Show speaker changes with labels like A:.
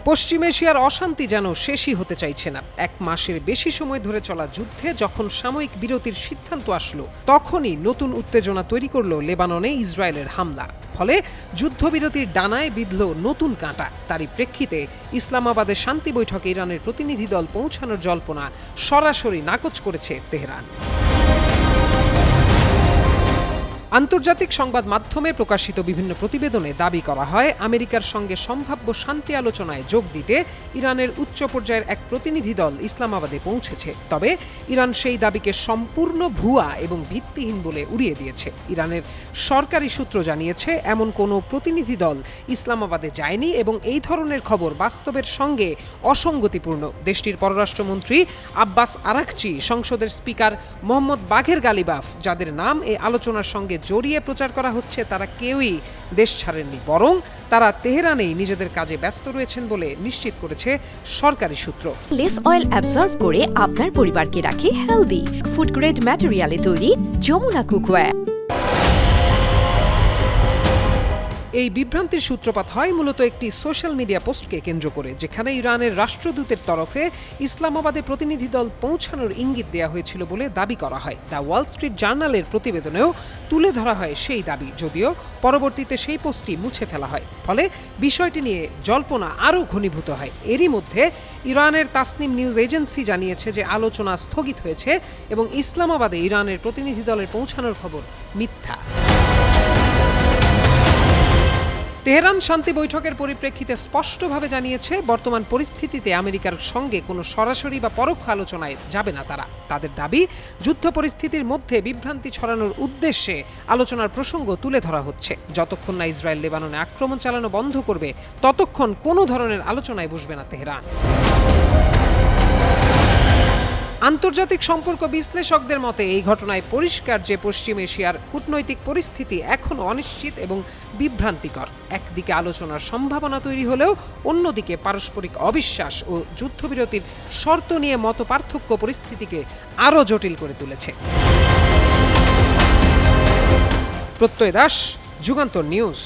A: পশ্চিম এশিয়ার অশান্তি যেন শেষই হতে চাইছে না। 1 মাসের বেশি সময় ধরে চলা যুদ্ধে যখন সাময়িক বিরতির সিদ্ধান্ত আসলো, তখনই নতুন উত্তেজনা তৈরি করলো লেবাননে ইসরায়েলের হামলা। ফলে যুদ্ধবিরতির ডানায় বিঁধল নতুন কাঁটা। তারই প্রেক্ষিতে ইসলামাবাদে শান্তি বৈঠকে ইরানের প্রতিনিধি দল পৌঁছানোর জল্পনা সরাসরি নাকচ করেছে তেহরান। আন্তর্জাতিক সংবাদ মাধ্যমে প্রকাশিত বিভিন্ন প্রতিবেদনে দাবি করা হয়, আমেরিকার সঙ্গে সম্ভাব্য শান্তি আলোচনায় যোগ দিতে ইরানের উচ্চ পর্যায়ের এক প্রতিনিধি দল ইসলামাবাদে পৌঁছেছে। তবে ইরান সেই দাবিকে সম্পূর্ণ ভুয়া এবং ভিত্তিহীন বলে উড়িয়ে দিয়েছে। ইরানের সরকারি সূত্র জানিয়েছে, এমন কোনো প্রতিনিধি দল ইসলামাবাদে যায়নি এবং এই ধরনের খবর বাস্তবের সঙ্গে অসঙ্গতিপূর্ণ। দেশটির পররাষ্ট্রমন্ত্রী আব্বাস আরাকচি, সংসদের স্পিকার মোহাম্মদ বাঘের গালিবাফ, যাদের নাম এই আলোচনার সঙ্গে জড়িয়ে প্রচার করা হচ্ছে, তারা কেউই দেশ ছাড়েননি, বরং তারা তেহরানেই নিজেদের কাজে ব্যস্ত রয়েছেন বলে নিশ্চিত করেছে সরকারি সূত্র।
B: লেস অয়েল অ্যাবজর্ব করে আপনার পরিবারকে রাখে হেলদি। ফুড গ্রেড ম্যাটেরিয়ালে তৈরি যমুনা কুকওয়্যার।
A: এই বিভ্রান্তির সূত্রপাত হয় মূলত একটি সোশ্যাল মিডিয়া পোস্টকে কেন্দ্র করে, যেখানে ইরানের রাষ্ট্রদূতের তরফে ইসলামাবাদে প্রতিনিধি দল পৌঁছানোর ইঙ্গিত দেওয়া হয়েছিল বলে দাবি করা হয়। দ্য ওয়াল স্ট্রিট জার্নালের প্রতিবেদনেও তুলে ধরা হয় সেই দাবি, যদিও পরবর্তীতে সেই পোস্টটি মুছে ফেলা হয়। ফলে বিষয়টি নিয়ে জল্পনা আরও ঘনীভূত হয়। এরই মধ্যে ইরানের তাসনিম নিউজ এজেন্সি জানিয়েছে যে আলোচনা স্থগিত হয়েছে এবং ইসলামাবাদে ইরানের প্রতিনিধি দলের পৌঁছানোর খবর মিথ্যা। তেহরান শান্তি বৈঠকের পরিপ্রেক্ষিতে স্পষ্টভাবে জানিয়েছে, বর্তমান পরিস্থিতিতে আমেরিকার সঙ্গে কোনো সরাসরি বা পরোক্ষ আলোচনায় যাবে না তারা। তাদের দাবি, যুদ্ধ পরিস্থিতির মধ্যে বিভ্রান্তি ছড়ানোর উদ্দেশ্যে আলোচনার প্রসঙ্গ তুলে ধরা হচ্ছে। যতক্ষণ না ইসরায়েল লেবাননে আক্রমণ চালানো বন্ধ করবে, ততক্ষণ কোনো ধরনের আলোচনায় বসবে না তেহরান। আন্তর্জাতিক সম্পর্ক বিশ্লেষকদের মতে এই ঘটনায় পরিষ্কার যে পশ্চিম এশিয়ার কূটনৈতিক পরিস্থিতি এখনও অনিশ্চিত এবং বিভ্রান্তিকর। একদিকে আলোচনার সম্ভাবনা তৈরি হলেও অন্যদিকে পারস্পরিক অবিশ্বাস ও যুদ্ধবিরতির শর্ত নিয়ে মতপার্থক্য পরিস্থিতিকে আরও জটিল করে তুলেছে। প্রত্যয় দাস, যুগান্তর নিউজ।